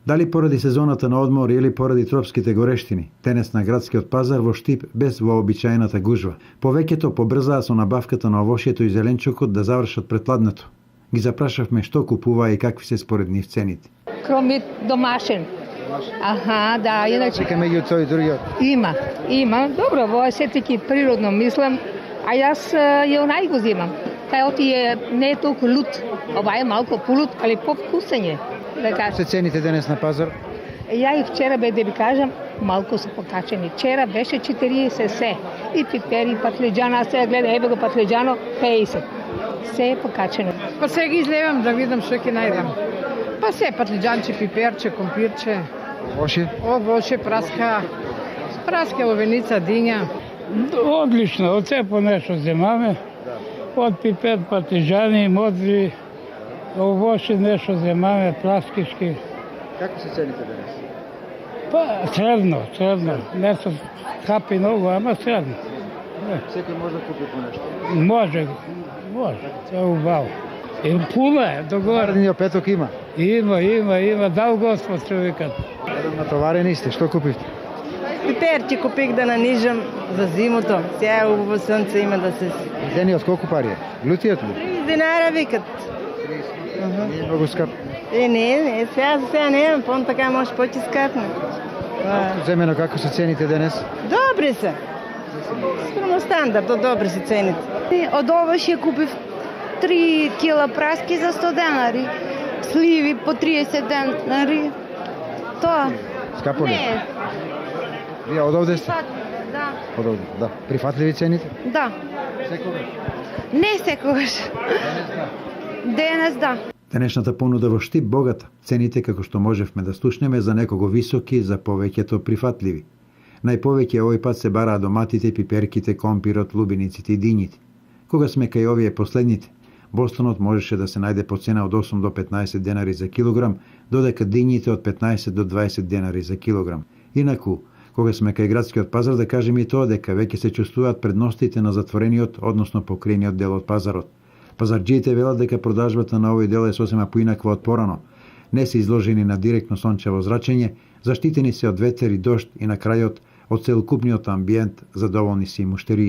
Дали поради сезоната на одмор или поради тропските горештини, денес на градскиот пазар во Штип без вообичаената гужва. Повеќето побрзаа со набавката на овошјето и зеленчукот да завршат пред ладнето. Ги запрашавме што купуваа и какви се според нив цените. Кромит домашен. Аха, да, иначе... Дека меѓу тој и другиот? Има. Добро, во е сетики природно, мислам, а јас ја онај го земам. Тај не е толку лут, ова е малку полут, али повкусен е. Се цените денес на пазар? Ја и вчера да ви кажам, малку се покачени. Вчера беше 40 се. И пипери, и патлиџана, сега гледа, еве го патлиџано, 50. Се е покачено. Па сега излевам да видам што ќе најдам. Па се патлиџанче, пиперче, компирче. Овоше, праска, ловеница, диња. Одлично, од се по нешто земаме. Од пипер, патлиџани, модри, овоше нешто земаме, праскишки. Како се цените денес? Па, средно. Не се хапи многу, ама средно. Секој може да купи по нешто? Може, тоа е убаво. И пуна е, догоре. Наредниот петок има? Има, дал Господ човекот. Натоварени сте, што купивте? Пиперче купих да нанижам за зимото. Сега убаво сонце има да се... Денниот колку пари е? Лутиот ли? 30 динара викат. Не е многу скап. Не, сега немам, пон така може почи скапне. Земено како се цените денес? Добри се. Скромно стандардно, добри се цените. Од овоше купив 3 кила праски за 100 денари, сливи по 30 денари. Тоа. Скапо ли? Не. Вие од овде сте? Да. Од овде, да. Прифатливи цените? Да. Секогаш? Не секогаш. Денес да. Денешната понуда во Штип богата. Цените, како што можевме да слушнеме, за некого високи, за повеќето прифатливи. Најповеќе овој пат се бараа доматите, пиперките, компирот, лубениците и дињите. Кога сме кај овие последните, бостонот можеше да се најде по цена од 8 до 15 денари за килограм, додека дињите од 15 до 20 денари за килограм. Инаку, кога сме кај градскиот пазар, да кажеме и тоа дека веќе се чувствуваат предностите на затворениот, односно покриениот дел од пазарот. Пазарџиите велат дека продажбата на овој дел е сосема поинаква од порано. Не се изложени на директно сончево зрачење, заштитени се од ветер и дожд и на крајот од целокупниот амбиент задоволни се и муштерии.